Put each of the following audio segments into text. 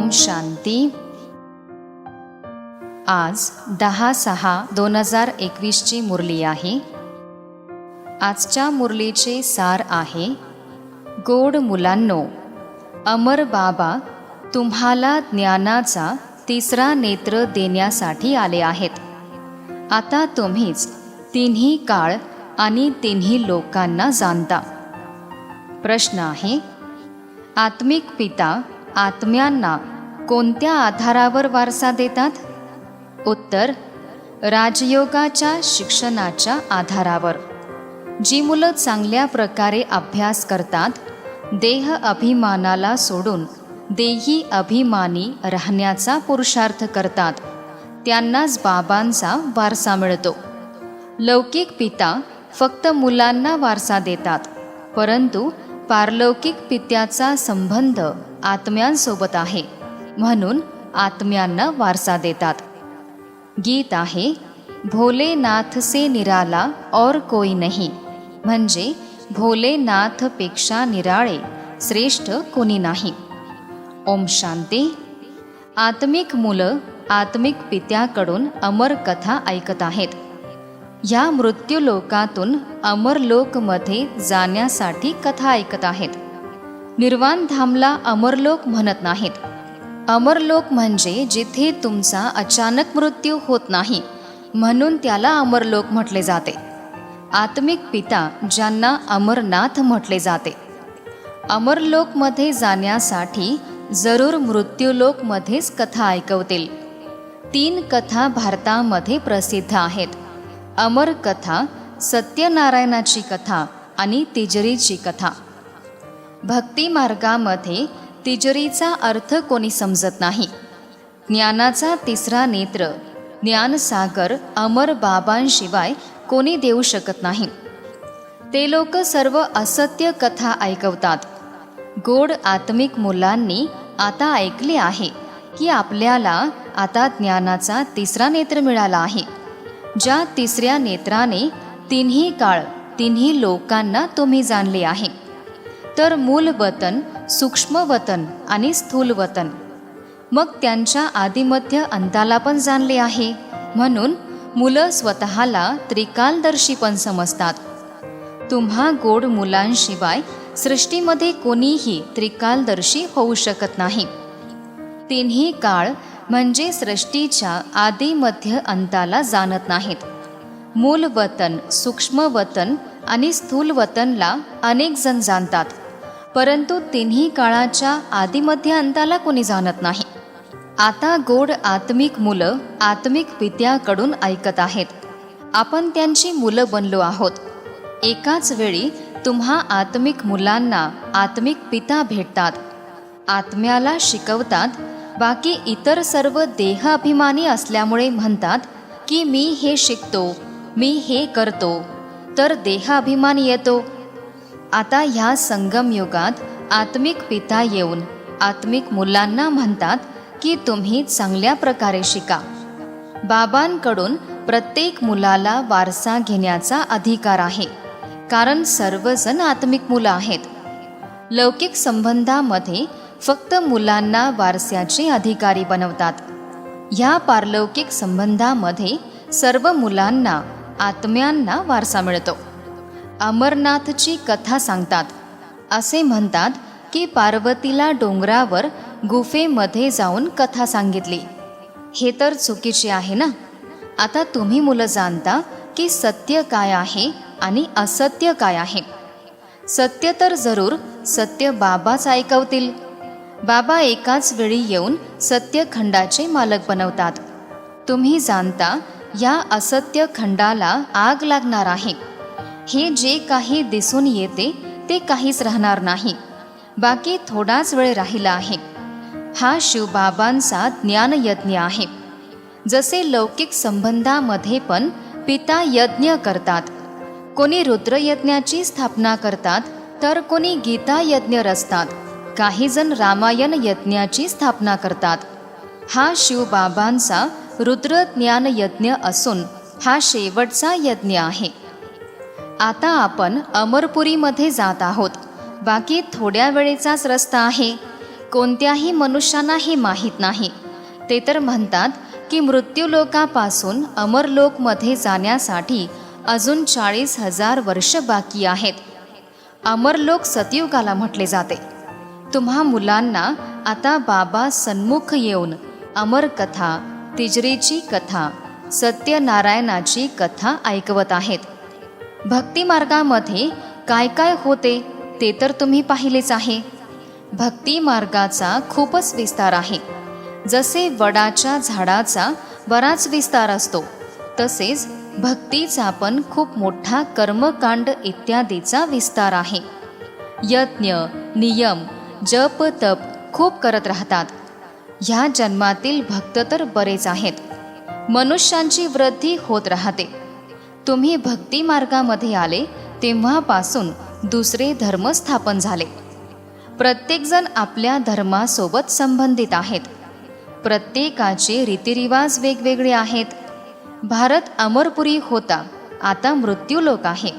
ओम शांती। आज 10/6/2021 ची मुरली आहे। आजच्या मुरलीचे सार आहे, गोड मुलांनो, अमर बाबा तुम्हाला ज्ञानाचा तिसरा नेत्र देण्यासाठी आले आहेत। आता तुम्हीच तिन्ही काळ आणि तिन्ही लोकांना जाणता। प्रश्न आहे, आत्मिक पिता आत्म्यांना कोणत्या आधारावर वारसा देतात? उत्तर, राजयोगाच्या शिक्षणाच्या आधारावर। जी मुलं चांगल्या प्रकारे अभ्यास करतात, देह अभिमानाला सोडून देही अभिमानी राहण्याचा पुरुषार्थ करतात, त्यांनाच बाबांचा वारसा मिळतो। लौकिक पिता फक्त मुलांना वारसा देतात, परंतु पारलौकिक पित्याचा संबंध आत्म्यांसोबत आहे, म्हणून आत्म्यांना वारसा देतात। गीत आहे, भोलेनाथ से निराला और कोई नहीं, म्हणजे भोलेनाथपेक्षा निराळे श्रेष्ठ कोणी नाही। ओम शांती। आत्मिक मुलं आत्मिक पित्याकडून अमर कथा ऐकत आहेत। या मृत्यूलोकातून अमरलोकमध्ये जाण्यासाठी कथा ऐकत आहेत। निर्वाण धामला अमरलोक म्हणत नाहीत। अमरलोक म्हणजे जिथे तुमचा अचानक मृत्यू होत नाही, म्हणून त्याला अमरलोक म्हटले जाते। आत्मिक पिता ज्यांना अमरनाथ म्हटले जाते। अमरलोकमध्ये जाण्यासाठी जरूर मृत्यूलोकमध्येच कथा ऐकवतील। 3 कथा भारतामध्ये प्रसिद्ध आहेत। अमर कथा, सत्यनारायणाची कथा आणि तिजरीची कथा। भक्ती मार्गामध्ये तिजरीचा अर्थ कोणी समजत नाही। ज्ञानाचा तिसरा नेत्र, ज्ञानसागर अमर बाबांशिवाय कोणी देऊ शकत नाही। ते लोक सर्व असत्य कथा ऐकवतात। गोड आत्मिक मुलांनी आता ऐकले आहे की आपल्याला आता ज्ञानाचा तिसरा नेत्र मिळाला आहे, ज्या तिसऱ्या नेत्राने तिन्ही काळ तिन्ही लोकांना तुम्ही जाणले आहे। तर मूल वतन, सूक्ष्म वतन आणि स्थूल वतन, मग त्यांच्या आदिमध्य अंताला पण जाणले आहे, म्हणून मुलं स्वतःला त्रिकालदर्शी पण समजतात। तुम्हा गोड मुलांशिवाय सृष्टीमध्ये कोणीही त्रिकालदर्शी होऊ शकत नाही। तिन्ही काळ म्हणजे सृष्टीच्या आदिमध्य अंताला जाणत नाहीत। मूल वतन, सूक्ष्म वतन आणि स्थूल वतनला अनेक जण जाणतात, परंतु तिन्ही काळाच्या आदिमध्य अंताला कोणी जाणत नाही। आता गोड आत्मिक मुलं आत्मिक पित्याकडून ऐकत आहेत। आपण त्यांची मुलं बनलो आहोत। एकाच वेळी तुम्हा आत्मिक मुलांना आत्मिक पिता भेटतात, आत्म्याला शिकवतात। बाकी इतर सर्व देह अभिमानी असल्यामुळे म्हणतात की मी हे शिकतो, मी हे करतो, तर देह अभिमान येतो। आता ह्या संगम युगात आत्मिक पिता येऊन आत्मिक मुलांना म्हणतात की तुम्ही चांगल्या प्रकारे शिका। बाबांकडून प्रत्येक मुलाला वारसा घेण्याचा अधिकार आहे, कारण सर्वजण आत्मिक मुलं आहेत। लौकिक संबंधामध्ये फक्त मुलांना वारसाचे अधिकारी बनवतात। ह्या पारलौकिक संबंधामध्ये सर्व मुलांना आत्म्यांना वारसा मिळतो। अमरनाथची कथा सांगतात। असे म्हणतात की पार्वतीला डोंगरावर गुफेमध्ये जाऊन कथा सांगितली। हे तर चुकीचे आहे ना। आता तुम्ही मुलं जाणता की सत्य काय आहे आणि असत्य काय आहे। सत्य तर जरूर सत्य बाबाच ऐकवतील। बाबा एकाच वेळी येऊन सत्यखंडाचे मालक बनवतात। तुम्ही जाणता या असत्य खंडाला आग लागणार आहे। हे जे काही दिसून येते ते काहीच राहणार नाही, बाकी थोडाच वेळ राहिला आहे। हा शिवबाबांचा ज्ञानयज्ञ आहे। जसे लौकिक संबंधामध्ये पण पिता यज्ञ करतात। कोणी रुद्रयज्ञाची स्थापना करतात, तर कोणी गीता यज्ञ रचतात, काही जण रामायण यज्ञाची स्थापना करतात। हा शिवबाबांचा रुद्र ज्ञान यज्ञ असून हा शेवटचा यज्ञ आहे। आता आपण अमरपुरीमध्ये जात आहोत। बाकी थोड्या वेळेचाच रस्ता आहे। कोणत्याही मनुष्याला हे माहीत नाही. ते तर म्हणतात की मृत्यूलोकापासून अमरलोकमध्ये जाण्यासाठी अजून 40,000 वर्ष बाकी आहेत. अमरलोक सतयुगाला म्हटले जाते. तुम्हा मुलांना आता बाबा सन्मुख येऊन अमरकथा, तिजरीची कथा, सत्यनारायणाची कथा ऐकवत आहेत. भक्तिमार्गामध्ये काय काय होते ते तर तुम्ही पाहिलेच आहे. भक्ती मार्गाचा खूपच विस्तार आहे. जसे वडाच्या झाडाचा बराच विस्तार असतो, तसेच भक्तीचा पण खूप मोठा कर्मकांड इत्यादीचा विस्तार आहे. यज्ञ, नियम, जप, तप खूप करत राहतात. ह्या जन्मातील भक्त तर बरेच आहेत. मनुष्यांची वृद्धी होत राहते. तुम्ही भक्ती मार्गामध्ये आले तेव्हापासून दुसरे धर्म स्थापन झाले. प्रत्येकजण आपल्या धर्मासोबत संबंधित आहेत. प्रत्येकाचे रीतिरिवाज वेगवेगळे आहेत. भारत अमरपुरी होता, आता मृत्यूलोक आहे.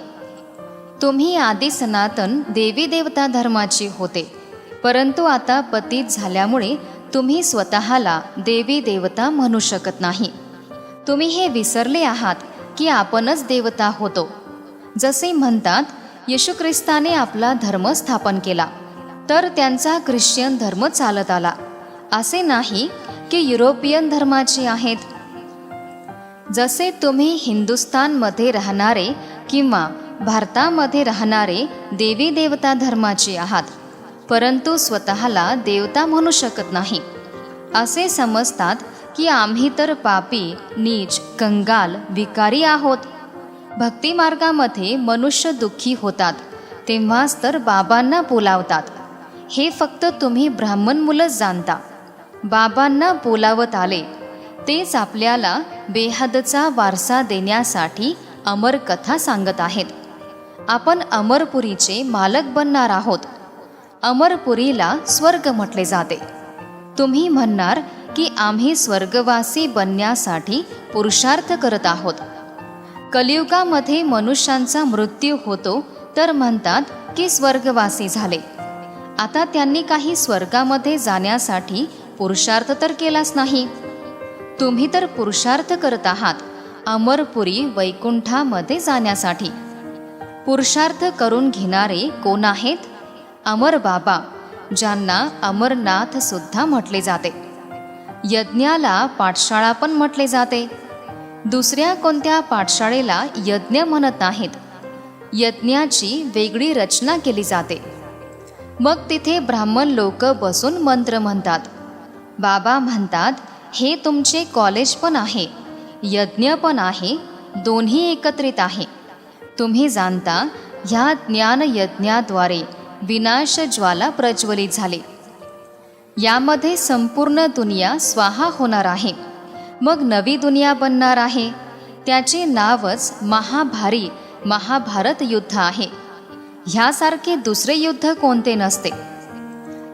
तुम्ही आधी सनातन देवी देवता धर्माची होते, परंतु आता पतित झाल्यामुळे तुम्ही स्वतःला देवी देवता म्हणू शकत नाही. तुम्ही हे विसरले आहात की आपणच देवता होतो. जसे म्हणतात येशू ख्रिस्ताने आपला धर्म स्थापन केला, तर त्यांचा ख्रिश्चन धर्म चालत आला. असे नाही की युरोपियन धर्माचे आहेत. जसे तुम्ही हिंदुस्थानमध्ये राहणारे किंवा भारतामध्ये राहणारे देवी देवता धर्माचे आहात, परंतु स्वतःला देवता म्हणू शकत नाही. असे समजतात की आम्ही तर पापी, नीच, कंगाल, विकारी आहोत. भक्तिमार्गामध्ये मनुष्य दुःखी होतात तेव्हाच तर बाबांना बोलावतात. हे फक्त तुम्ही ब्राह्मण मुलंच जाणता. बाबांना बोलावत आले तेच आपल्याला बेहदचा वारसा देण्यासाठी अमर कथा सांगत आहेत. आपण अमरपुरीचे मालक बनणार आहोत. अमरपुरीला स्वर्ग म्हटले जाते. तुम्ही म्हणणार की आम्ही स्वर्गवासी बनण्यासाठी पुरुषार्थ करत आहोत. कलियुगामध्ये मनुष्यांचा मृत्यू होतो तर म्हणतात की स्वर्गवासी झाले. आता त्यांनी काही स्वर्गामध्ये जाण्यासाठी पुरुषार्थ तर केलाच नाही. तुम्ही तर पुरुषार्थ करत आहात अमरपुरी वैकुंठामध्ये जाण्यासाठी. पुरुषार्थ करून घेणारे कोण आहेत? अमर बाबा, ज्यांना अमरनाथ सुद्धा म्हटले जाते. यज्ञाला पाठशाळा पण म्हटले जाते. दुसऱ्या कोणत्या पाठशाळेला यज्ञ म्हणत नाहीत. यज्ञाची वेगळी रचना केली जाते. मग तिथे ब्राह्मण लोक बसून मंत्र म्हणतात. बाबा म्हणतात हे तुमचे कॉलेज पण आहे, यज्ञ पण आहे, दोन्ही एकत्रित आहे. तुम्ही जाणता ह्या ज्ञान यज्ञाद्वारे विनाश ज्वाला प्रज्वलित झाली. यामध्ये संपूर्ण दुनिया स्वाहा होणार आहे. मग नवी दुनिया बनणार आहे. त्याचे नावच महाभारी महाभारत युद्ध आहे. ह्यासारखे दुसरे युद्ध कोणते नसते.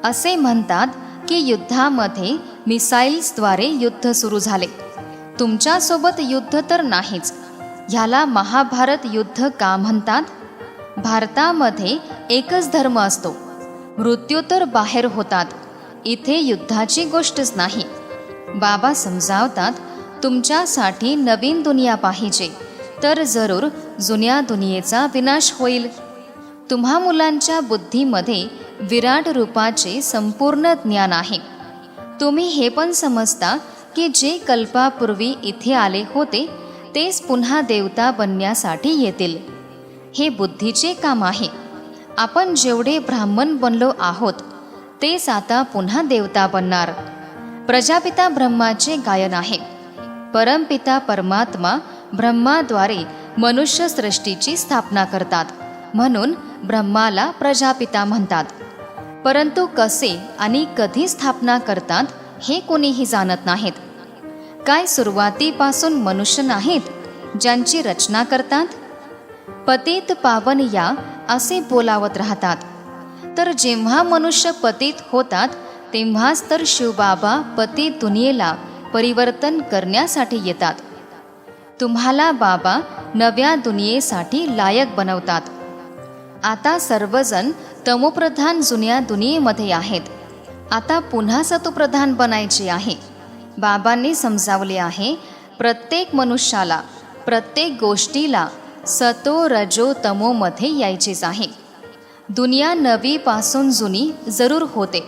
असे म्हणतात की युद्धामध्ये मिसाईल्सद्वारे युद्ध सुरू झाले. तुमच्यासोबत युद्ध तर नाहीच. ह्याला महाभारत युद्ध का म्हणतात? भारतामध्ये एकच धर्म असतो. मृत्यू तर बाहेर होतात. इथे युद्धाची गोष्टच नाही. बाबा समजावतात तुमच्यासाठी नवीन दुनिया पाहिजे तर जरूर जुन्या दुनियेचा विनाश होईल. तुम्हा मुलांच्या बुद्धीमध्ये विराट रूपाचे संपूर्ण ज्ञान आहे. तुम्ही हे पण समजता की जे कल्पापूर्वी इथे आले होते तेच पुन्हा देवता बनण्यासाठी येतील. हे बुद्धीचे काम आहे. आपण जेवढे ब्राह्मण बनलो आहोत तेच आता पुन्हा देवता बनणार. प्रजापिता ब्रह्माचे गायन आहे. परमपिता परमात्मा ब्रह्माद्वारे मनुष्य सृष्टीची स्थापना करतात, म्हणून ब्रह्माला प्रजापिता म्हणतात. परंतु कसे आणि कधी स्थापना करतात हे कोणीही जाणत नाहीत. काय सुरुवातीपासून मनुष्य नाहीत ज्यांची रचना करतात? पतित पावन या असे बोलावत राहतात. तर जेव्हा मनुष्य पतित होतात तेव्हाच तर शिवबाबा पतित दुनियेला परिवर्तन करण्यासाठी येतात. तुम्हाला बाबा नव्या दुनियेसाठी लायक बनवतात. आता सर्वजण तमोप्रधान जुन्या दुनियेमध्ये आहेत. आता पुन्हा सतोप्रधान बनायचे आहे. बाबांनी समजावले आहे, प्रत्येक मनुष्याला, प्रत्येक गोष्टीला सतो रजो तमोमध्ये यायचेच आहे. दुनिया नवीपासून जुनी जरूर होते.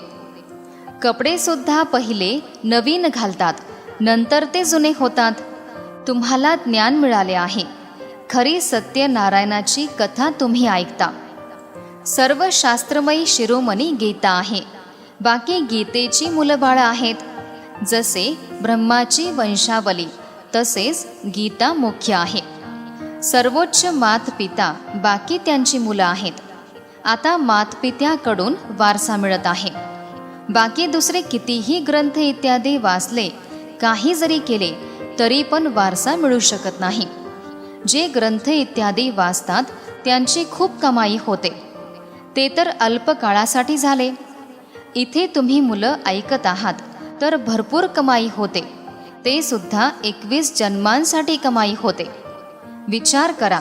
कपडेसुद्धा पहिले नवीन घालतात, नंतर ते जुने होतात. तुम्हाला ज्ञान मिळाले आहे. खरी सत्यनारायणाची कथा तुम्ही ऐकता. सर्व शास्त्रमयी शिरोमणी गीता आहे. बाकी गीतेची मुलंबाळं आहेत. जसे ब्रह्माची वंशावली तसेच गीता मुख्य आहे. सर्वोच्च मातपिता बाकी त्यांची मुलं आहेत. आता मातपित्याकडून वारसा मिळत आहे. बाकी दुसरे कितीही ग्रंथ इत्यादी वाचले, काही जरी केले तरी पण वारसा मिळू शकत नाही. जे ग्रंथ इत्यादी वाचतात त्यांची खूप कमाई होते. ते तर अल्प काळासाठी झाले. इथे तुम्ही मुलं ऐकत आहात तर भरपूर कमाई होते. ते सुद्धा 21 जन्मांसाठी कमाई होते. विचार करा,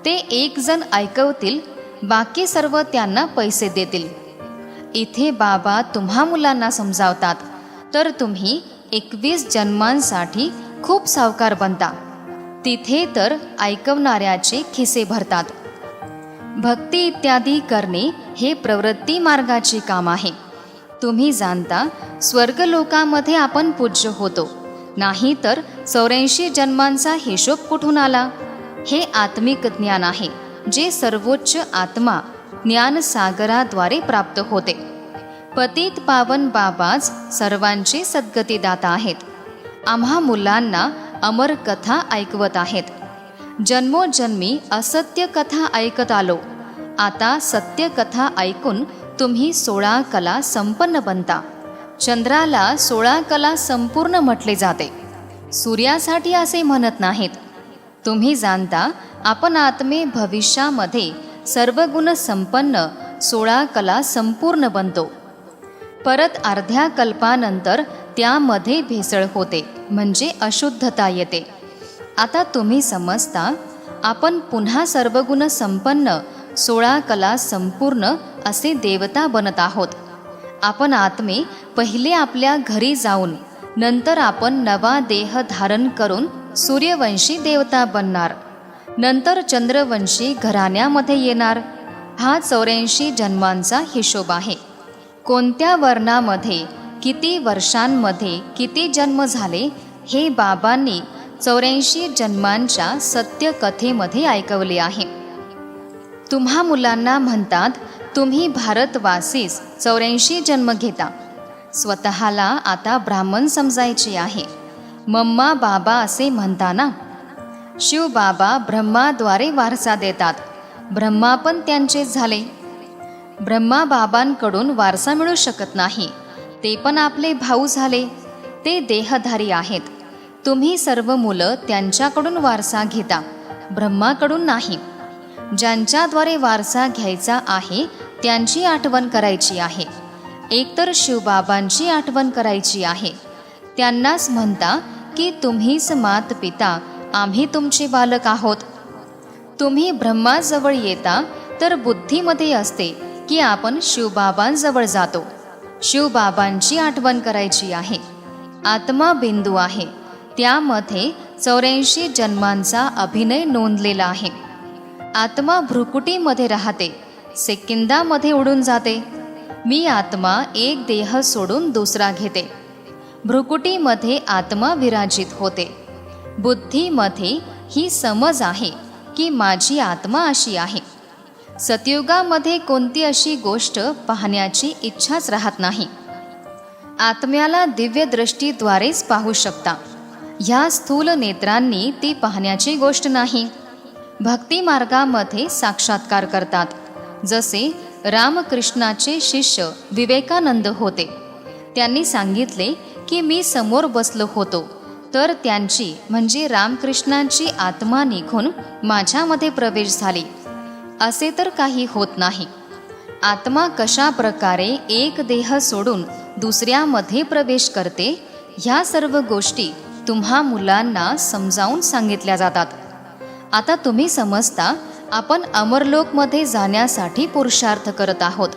ते एक जण ऐकवतील, बाकी सर्व त्यांना पैसे देतील. इथे बाबा तुम्हा मुलांना समजावतात तर तुम्ही 21 जन्मांसाठी खूप सावकार बनता. तिथे तर ऐकवणाऱ्याचे खिसे भरतात. भक्ती इत्यादी करणे हे प्रवृत्ती मार्गाचे काम आहे. तुम्ही जाणता स्वर्गलोकामध्ये आपण पूज्य होतो, नाही तर 84 जन्मांचा हिशोब कुठून आला. हे आत्मिक ज्ञान आहे, जे सर्वोच्च आत्मा ज्ञानसागराद्वारे प्राप्त होते. पतित पावन बाबाच सर्वांचे सद्गतीदाता आहेत. आम्हा मुलांना अमर कथा ऐकवत आहेत. जन्मोजन्मी असत्य कथा ऐकत आलो. आता सत्य कथा ऐकून तुम्ही 16 कला संपन्न बनता. चंद्राला 16 कला संपूर्ण म्हटले जाते. सूर्यासाठी असे म्हणत नाहीत. तुम्ही जाणता आपण आत्मे भविष्यामध्ये सर्व गुण संपन्न 16 कला संपूर्ण बनतो. परत अर्ध्या कल्पानंतर त्यामध्ये भेसळ होते, म्हणजे अशुद्धता येते. आता तुम्ही समजता आपण पुन्हा सर्व गुण संपन्न 16 कला संपूर्ण असे देवता बनत आहोत. आपण आत्मे पहिले आपल्या घरी जाऊन नंतर आपण नवा देह धारण करून सूर्यवंशी देवता बनणार. नंतर चंद्रवंशी घराण्यामध्ये येणार. हा 84 जन्मांचा हिशोब आहे. कोणत्या वर्णामध्ये किती वर्षांमध्ये किती जन्म झाले हे बाबांनी 84 जन्मांच्या सत्य कथेमध्ये ऐकवले आहे. तुम्हा मुलांना म्हणतात तुम्ही भारतवासीस 84 जन्म घेता. स्वतःला आता ब्राह्मण समजायचे आहे. मम्मा बाबा असे म्हणता ना. शिवबाबा ब्रह्माद्वारे वारसा देतात. ब्रह्मा पण त्यांचेच झाले. ब्रह्मा बाबांकडून वारसा मिळू शकत नाही. ते पण आपले भाऊ झाले. ते देहधारी आहेत. तुम्ही सर्व मुलं त्यांच्याकडून वारसा घेता, ब्रह्माकडून नाही. ज्यांच्याद्वारे वारसा घ्यायचा आहे त्यांची आठवण करायची आहे. एकतर शिवबाबांची आठवण करायची आहे. त्यांनाच म्हणता की तुम्हीच मात पिता, आम्ही तुमचे बालक आहोत. तुम्ही ब्रह्माजवळ येता तर बुद्धीमध्ये असते की आपण शिवबाबांजवळ जातो. शिवबाबांची आठवण करायची आहे. आत्मा बिंदू आहे, त्यामध्ये 84 जन्मांचा अभिनय नोंदलेला आहे. आत्मा भ्रुकुटीमध्ये राहते, सेकंदामध्ये उडून जाते. मी आत्मा एक देह सोडून दुसरा घेते. भ्रुकुटीमध्ये आत्मा विराजित होते. बुद्धीमध्ये ही समज आहे की माझी आत्मा अशी आहे. सतयुगामध्ये कोणती अशी गोष्ट पाहण्याची इच्छाच राहत नाही. आत्म्याला दिव्य दृष्टीद्वारेच पाहू शकता. ह्या स्थूल नेत्रांनी ती पाहण्याची गोष्ट नाही. भक्ती मार्गामध्ये साक्षात्कार करतात. जसे रामकृष्णाचे शिष्य विवेकानंद होते. त्यांनी सांगितले की मी समोर बसलो होतो तर त्यांची म्हणजे रामकृष्णांची आत्मा निघून माझ्यामध्ये प्रवेश झाली. असे तर काही होत नाही. आत्मा कशा प्रकारे एक देह सोडून दुसऱ्यामध्ये प्रवेश करते ह्या सर्व गोष्टी तुम्हा मुलांना समजावून सांगितल्या जातात. आता तुम्ही समजता आपण अमरलोकमध्ये जाण्यासाठी पुरुषार्थ करत आहोत.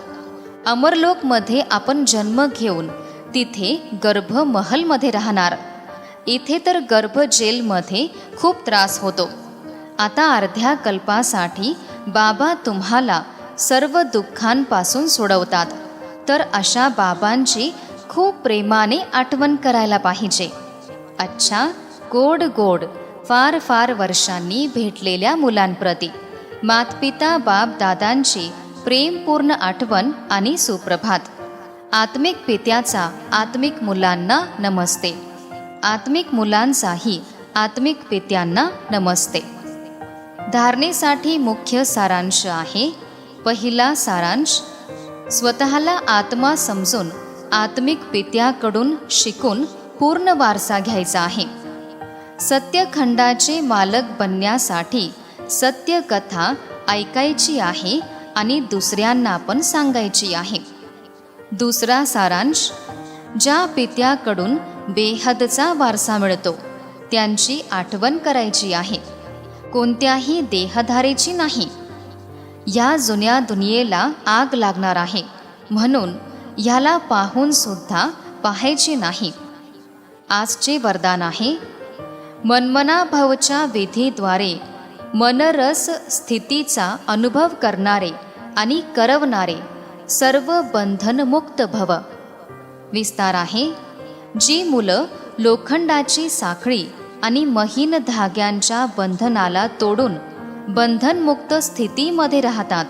अमरलोकमध्ये आपण जन्म घेऊन तिथे गर्भमहलमध्ये राहणार. इथे तर गर्भ जेलमध्ये खूप त्रास होतो. आता अर्ध्या कल्पासाठी बाबा तुम्हाला सर्व दुःखांपासून सोडवतात. तर अशा बाबांची खूप प्रेमाने आठवण करायला पाहिजे. अच्छा, गोड गोड फार फार वर्षांनी भेटलेल्या मुलांप्रती मातपिता बाप दादांची प्रेमपूर्ण आठवण आणि सुप्रभात. आत्मिक पित्याचा आत्मिक मुलांना नमस्ते. आत्मिक मुलांचाही आत्मिक पित्यांना नमस्ते. धारणेसाठी मुख्य सारांश आहे. पहिला सारांश, स्वतःला आत्मा समजून आत्मिक पित्याकडून शिकून पूर्ण वारसा घ्यायचा आहे. सत्यखंडाचे मालक बनण्यासाठी सत्यकथा ऐकायची आहे आणि दुसऱ्यांना पण सांगायची आहे. दुसरा सारांश, ज्या पित्याकडून बेहदचा वारसा मिळतो त्यांची आठवण करायची आहे, कोणत्याही देहधारेची नाही. या जुन्या दुनियेला आग लागणार आहे म्हणून ह्याला पाहून सुद्धा पाहायचे नाही. आजचे वरदान आहे, मनमनाभवच्या विधीद्वारे मनरस स्थितीचा अनुभव करणारे आणि करवणारे सर्व बंधनमुक्त भव. विस्तार आहे, जी मुलं लोखंडाची साखळी आणि महीन धाग्यांच्या बंधनाला तोडून बंधनमुक्त स्थितीमध्ये राहतात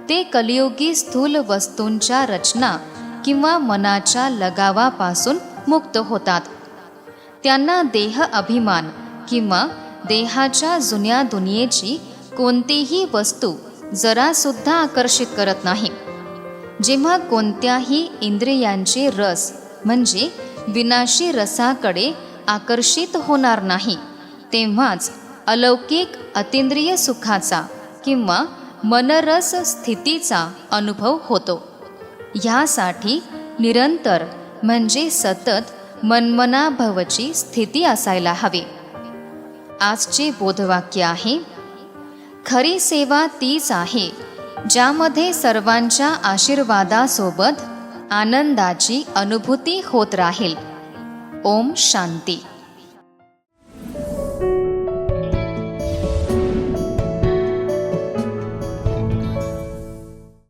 ते कलियुगी स्थूल वस्तूंच्या रचना किंवा मनाच्या लगावापासून मुक्त होतात. त्यांना देह अभिमान किंवा देहाच्या जुन्या दुनियेची कोणतीही वस्तू जरासुद्धा आकर्षित करत नाही. जेव्हा कोणत्याही इंद्रियांचे रस म्हणजे विनाशी रसाकडे आकर्षित होणार नाही तेव्हाच अलौकिक अतींद्रिय सुखाचा किंवा मनरस स्थितीचा अनुभव होतो. ह्यासाठी निरंतर म्हणजे सतत मनमनाभवची स्थिती असायला हवी. आजचे बोधवाक्य आहे, खरी सेवा तीच आहे ज्यामध्ये सर्वांच्या आशीर्वादासोबत आनंदाची अनुभूती होत राहील. ओम शांती.